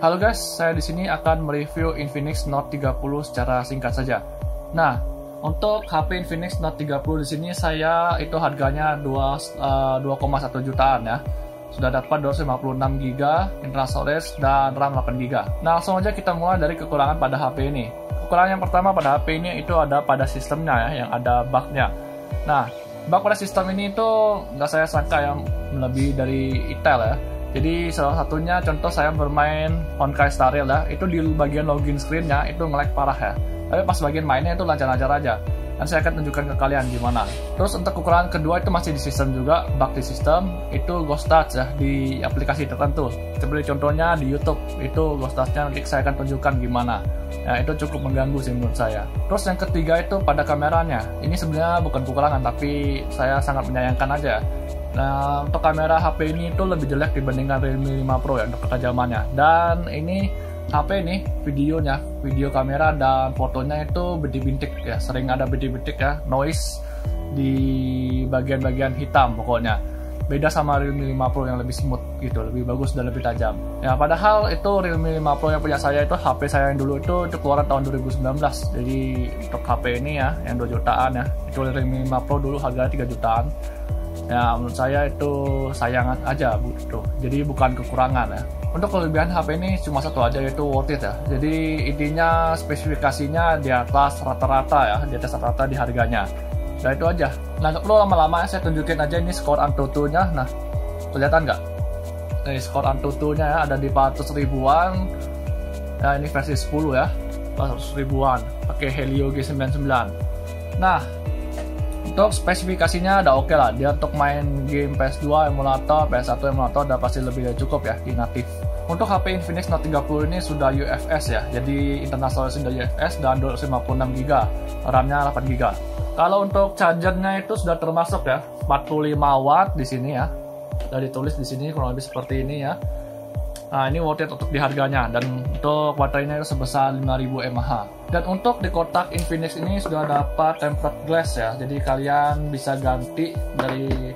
Halo guys, saya di sini akan mereview Infinix Note 30 secara singkat saja. Nah, untuk HP Infinix Note 30 di sini saya itu harganya 2,1 jutaan ya. Sudah dapat 256 GB internal storage dan RAM 8 GB. Nah, langsung aja kita mulai dari kekurangan pada HP ini. Kekurangan yang pertama pada HP ini itu ada pada sistemnya ya, yang ada bug-nya. Nah, bug pada sistem ini itu nggak saya sangka yang lebih dari Intel ya. Jadi salah satunya contoh saya bermain Honkai Star Rail ya, itu di bagian login screen-nya itu nge-lag parah ya. Tapi pas bagian mainnya itu lancar-lancar aja. Dan saya akan tunjukkan ke kalian gimana. Terus untuk kekurangan kedua itu masih di sistem juga, bug di sistem, itu ghost touch ya di aplikasi tertentu. Seperti contohnya di YouTube, itu ghost touch-nya nanti saya akan tunjukkan gimana. Ya, itu cukup mengganggu sih menurut saya. Terus yang ketiga itu pada kameranya. Ini sebenarnya bukan kekurangan, tapi saya sangat menyayangkan aja. Nah, untuk kamera HP ini itu lebih jelek dibandingkan Realme 5 Pro ya untuk ketajamannya. Dan ini HP ini video kamera dan fotonya itu bintik-bintik ya, sering ada bintik-bintik ya, noise di bagian-bagian hitam pokoknya. Beda sama Realme 5 Pro yang lebih smooth gitu, lebih bagus dan lebih tajam. Ya, padahal itu Realme 5 Pro yang punya saya itu HP saya yang dulu itu keluaran tahun 2019. Jadi untuk HP ini ya, yang 2 jutaan ya, itu Realme 5 Pro dulu harganya 3 jutaan. Ya, menurut saya itu sayang aja gitu. Jadi bukan kekurangan ya. Untuk kelebihan HP ini cuma satu aja, yaitu worth it ya. Jadi intinya spesifikasinya di atas rata-rata ya, di atas rata-rata di harganya. Nah itu aja. Nah nggak perlu lama-lama, saya tunjukin aja ini skor Antutu-nya. Nah kelihatan nggak? Ini skor Antutu-nya ya, ada di 400 ribuan. Ya ini versi 10 ya, 400 ribuan. Pakai Helio G99. Nah untuk spesifikasinya udah oke lah, dia untuk main game PS2 emulator, PS1 emulator udah pasti lebih dari cukup ya di natif. Untuk HP Infinix Note 30 ini sudah UFS ya, jadi internal storage sudah UFS dan 256 GB, RAM-nya 8 GB. Kalau untuk chargernya itu sudah termasuk ya, 45 watt di sini ya. Sudah ditulis di sini kurang lebih seperti ini ya. Nah ini worth it untuk di harganya, dan untuk baterainya itu sebesar 5000 mAh. Dan untuk di kotak Infinix ini sudah dapat tempered glass ya, jadi kalian bisa ganti dari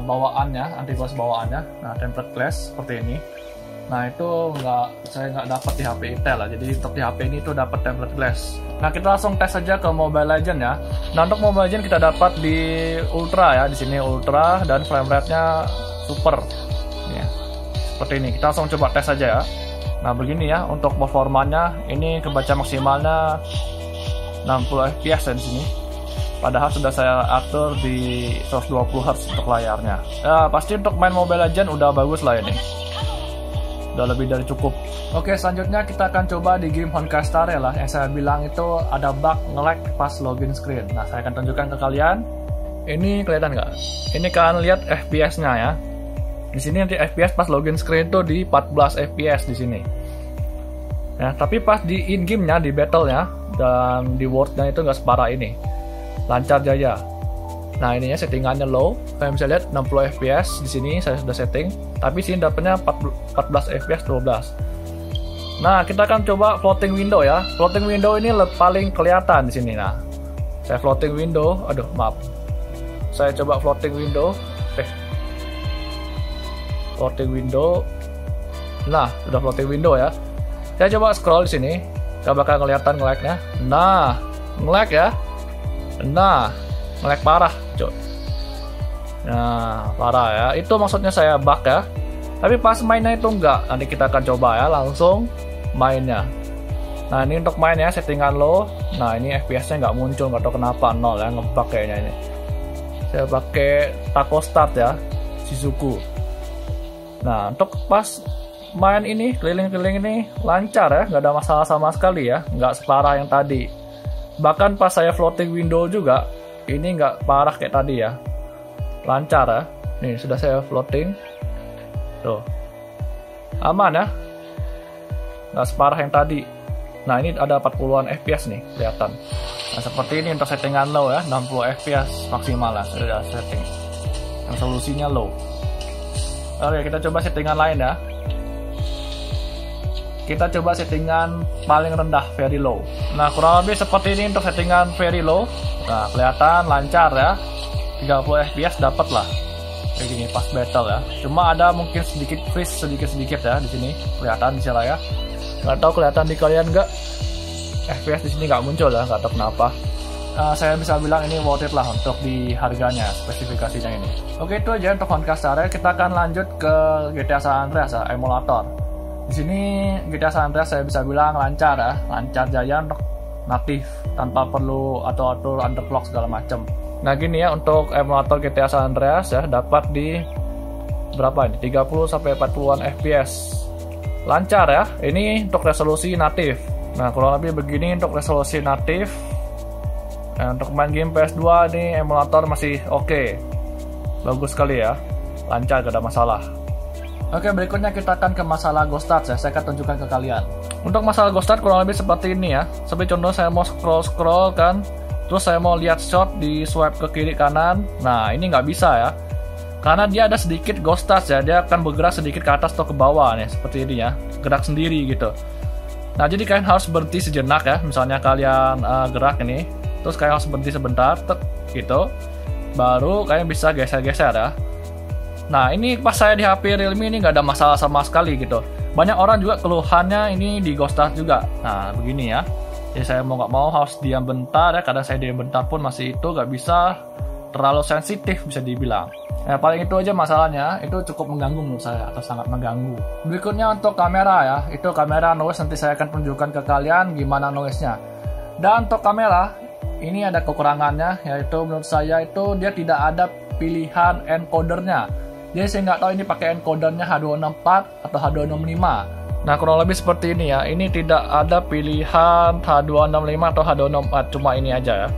bawaannya, anti glass bawaannya. Nah tempered glass seperti ini. Nah itu saya nggak dapat di HP Intel lah, jadi untuk di HP ini tuh dapat tempered glass. Nah kita langsung tes saja ke Mobile Legends ya. Nah untuk Mobile Legends kita dapat di Ultra ya, di sini Ultra dan frame rate-nya super. Ya. Seperti ini, kita langsung coba tes saja ya. Nah begini ya untuk performanya, ini kebaca maksimalnya 60 fps ya di sini. Padahal sudah saya atur di 120 Hz untuk layarnya. Ya pasti untuk main Mobile Legends udah bagus lah ini. Udah lebih dari cukup. Oke, selanjutnya kita akan coba di game Honkai Star Rail lah. Yang saya bilang itu ada bug nge-lag pas login screen. Nah saya akan tunjukkan ke kalian. Ini kelihatan nggak? Ini kalian lihat FPS-nya ya. Di sini nanti FPS pas login screen tuh di 14 FPS di sini. Ya, tapi pas di in game-nya, di battle-nya dan di world-nya itu nggak separah ini. Lancar jaya. Nah, ininya settingannya low. Kalian bisa lihat 60 FPS di sini saya sudah setting, tapi sini dapatnya 14 FPS 12. Nah, kita akan coba floating window ya. Floating window ini paling kelihatan di sini. Nah, saya floating window, maaf. Saya coba floating window. Floating window. Nah, sudah floating window ya. Saya coba scroll di sini. Gak bakal kelihatan nge-lag-nya. Nah, nge-lag ya. Nah, nge-lag parah, coy. Nah, parah ya. Itu maksudnya saya bug ya. Tapi pas mainnya itu enggak. Nanti kita akan coba ya langsung mainnya. Nah, ini untuk mainnya settingan low. Nah, ini FPS-nya nggak muncul, nggak tahu kenapa, 0 ya, ngebug kayaknya ini. Saya pakai Taco Start ya, Shizuku. Nah untuk pas main ini keliling-keliling ini lancar ya, nggak ada masalah sama sekali ya, nggak separah yang tadi. Bahkan pas saya floating window juga ini nggak parah kayak tadi ya, lancar ya. Nih sudah saya floating tuh, aman ya, nggak separah yang tadi. Nah ini ada 40-an fps nih kelihatan. Nah seperti ini untuk settingan low ya, 60 fps maksimal lah sudah setting yang solusinya low. Oke, kita coba settingan lain ya. Kita coba settingan paling rendah, very low. Nah, kurang lebih seperti ini untuk settingan very low. Nah, kelihatan lancar ya. 30 fps dapat lah. kayak gini pas battle ya. Cuma ada mungkin sedikit freeze sedikit ya di sini kelihatan di saya ya. Nggak tahu kelihatan di kalian nggak? FPS di sini nggak muncul ya, nggak tahu kenapa. Saya bisa bilang ini worth it lah untuk di harganya, spesifikasinya ini. Oke, itu aja untuk Honkai Star Rail. Kita akan lanjut ke GTA San Andreas ya, emulator. Di sini GTA San Andreas saya bisa bilang lancar ya, lancar jaya untuk natif tanpa perlu atur underclock segala macam. Nah gini ya, untuk emulator GTA San Andreas ya dapat di berapa ini? 30 sampai 40-an FPS. Lancar ya. Ini untuk resolusi natif. Nah, kurang lebih begini untuk resolusi natif. Nah, untuk main game PS2 ini emulator masih oke. Bagus sekali ya. Lancar, gak ada masalah. Oke, berikutnya kita akan ke masalah Ghost Start ya. Saya akan tunjukkan ke kalian. Untuk masalah Ghost Start kurang lebih seperti ini ya. Seperti contoh saya mau scroll kan, terus saya mau lihat shot di swipe ke kiri kanan. Nah, ini nggak bisa ya. Karena dia ada sedikit Ghost Start ya. Dia akan bergerak sedikit ke atas atau ke bawah nih, seperti ini ya. Gerak sendiri gitu. Nah, jadi kalian harus berhenti sejenak ya. Misalnya kalian gerak ini, terus kalian harus berhenti sebentar, gitu. Baru kalian bisa geser-geser ya. Nah, ini pas saya di HP Realme ini nggak ada masalah sama sekali gitu. Banyak orang juga keluhannya ini di Ghost Start juga. Nah, begini ya. Jadi saya mau nggak mau harus diam bentar ya. Kadang saya diam bentar pun masih itu nggak bisa, terlalu sensitif bisa dibilang. Nah, paling itu aja masalahnya. Itu cukup mengganggu menurut saya, atau sangat mengganggu. Berikutnya untuk kamera ya. Itu kamera noise, nanti saya akan tunjukkan ke kalian gimana noise-nya. Dan untuk kamera, ini ada kekurangannya, yaitu menurut saya itu dia tidak ada pilihan encodernya. Jadi saya nggak tahu ini pakai encodernya H264 atau H265. Nah, kurang lebih seperti ini ya. Ini tidak ada pilihan H265 atau H264, cuma ini aja ya.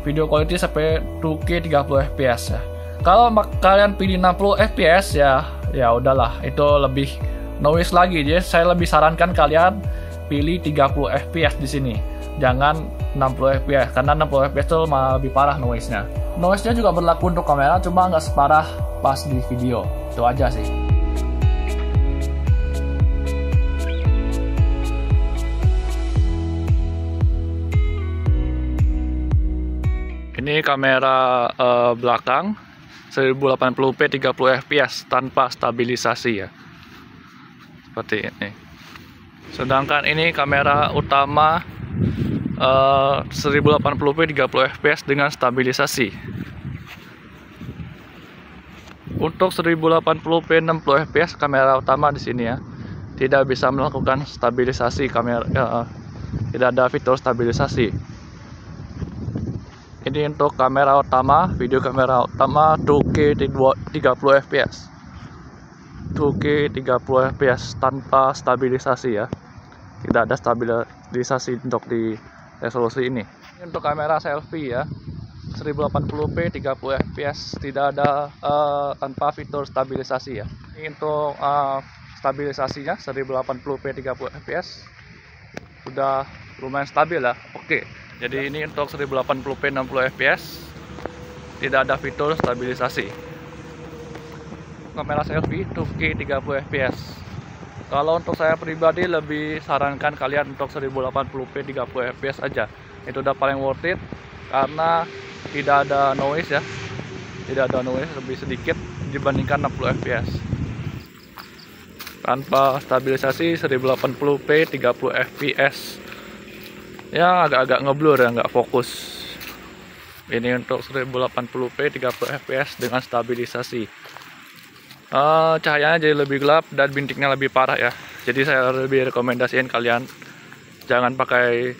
Video quality sampai 2K 30 fps ya. Kalau kalian pilih 60 fps ya udahlah, itu lebih noise lagi. Jadi saya lebih sarankan kalian pilih 30 fps di sini. Jangan 60 fps, karena 60 fps itu malah lebih parah noise-nya. Noise-nya juga berlaku untuk kamera, cuma nggak separah pas di video. Itu aja sih. Ini kamera belakang 1080p 30 fps tanpa stabilisasi ya. Seperti ini. Sedangkan ini kamera utama 1080p 30 fps dengan stabilisasi. Untuk 1080p 60 fps kamera utama di sini ya, tidak bisa melakukan stabilisasi kamera, tidak ada fitur stabilisasi. Ini untuk kamera utama, video kamera utama 2K 30 fps. 2K 30 fps tanpa stabilisasi ya. Tidak ada stabilisasi untuk di resolusi ini. Ini untuk kamera selfie ya. 1080p 30 fps, tidak ada tanpa fitur stabilisasi ya. Ini untuk stabilisasinya 1080p 30 fps sudah lumayan stabil ya. Oke. Jadi ini untuk 1080p 60 fps tidak ada fitur stabilisasi. Kamera selfie 2K 30 fps. Kalau untuk saya pribadi lebih sarankan kalian untuk 1080p 30 fps aja. Itu udah paling worth it karena tidak ada noise ya. Tidak ada noise, lebih sedikit dibandingkan 60 fps. Tanpa stabilisasi 1080p 30 fps. Ya agak-agak ngeblur ya, nggak fokus. Ini untuk 1080p 30 fps dengan stabilisasi. Cahayanya jadi lebih gelap dan bintiknya lebih parah ya. Jadi saya lebih rekomendasiin kalian jangan pakai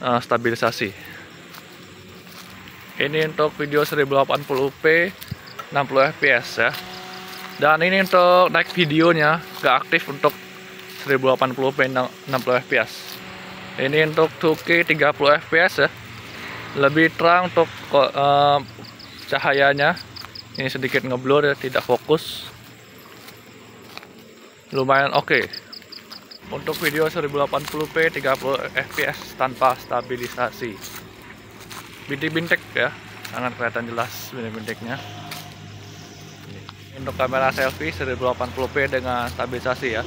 stabilisasi. Ini untuk video 1080p 60 fps ya. Dan ini untuk naik videonya nggak aktif untuk 1080p 60 fps. Ini untuk 2K 30 fps ya. Lebih terang untuk cahayanya. Ini sedikit ngeblur ya, tidak fokus. Lumayan oke. Untuk video 1080p 30 fps tanpa stabilisasi. Bintik-bintik ya, sangat kelihatan jelas bintik-bintiknya. Untuk kamera selfie 1080p dengan stabilisasi ya.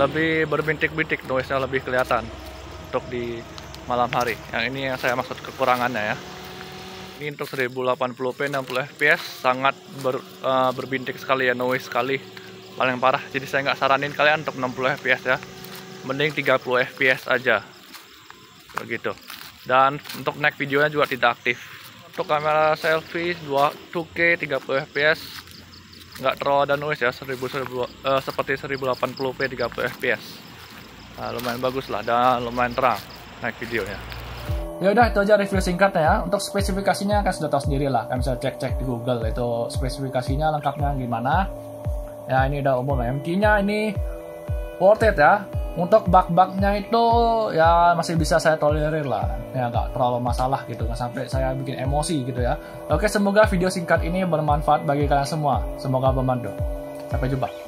Lebih berbintik-bintik, noise-nya lebih kelihatan untuk di malam hari. Yang ini yang saya maksud kekurangannya ya. Ini untuk 1080p 60 fps sangat berbintik sekali ya, noise sekali, paling parah. Jadi saya nggak saranin kalian untuk 60 fps ya, mending 30 fps aja begitu. Dan untuk naik videonya juga tidak aktif. Untuk kamera selfie 2K 30 fps nggak terlalu ada noise ya, seperti 1080p 30 fps. Nah, lumayan bagus lah dan lumayan terang naik videonya. Ya udah, itu aja review singkatnya ya. Untuk spesifikasinya kan sudah tahu sendiri lah, kan bisa cek di Google itu spesifikasinya lengkapnya gimana. Ya ini udah umum ya. MT-nya ini worth it ya. Untuk bug-bugnya itu ya masih bisa saya tolerir lah. Ya nggak terlalu masalah gitu, nggak sampai saya bikin emosi gitu ya. Oke, semoga video singkat ini bermanfaat bagi kalian semua. Semoga membantu. Sampai jumpa.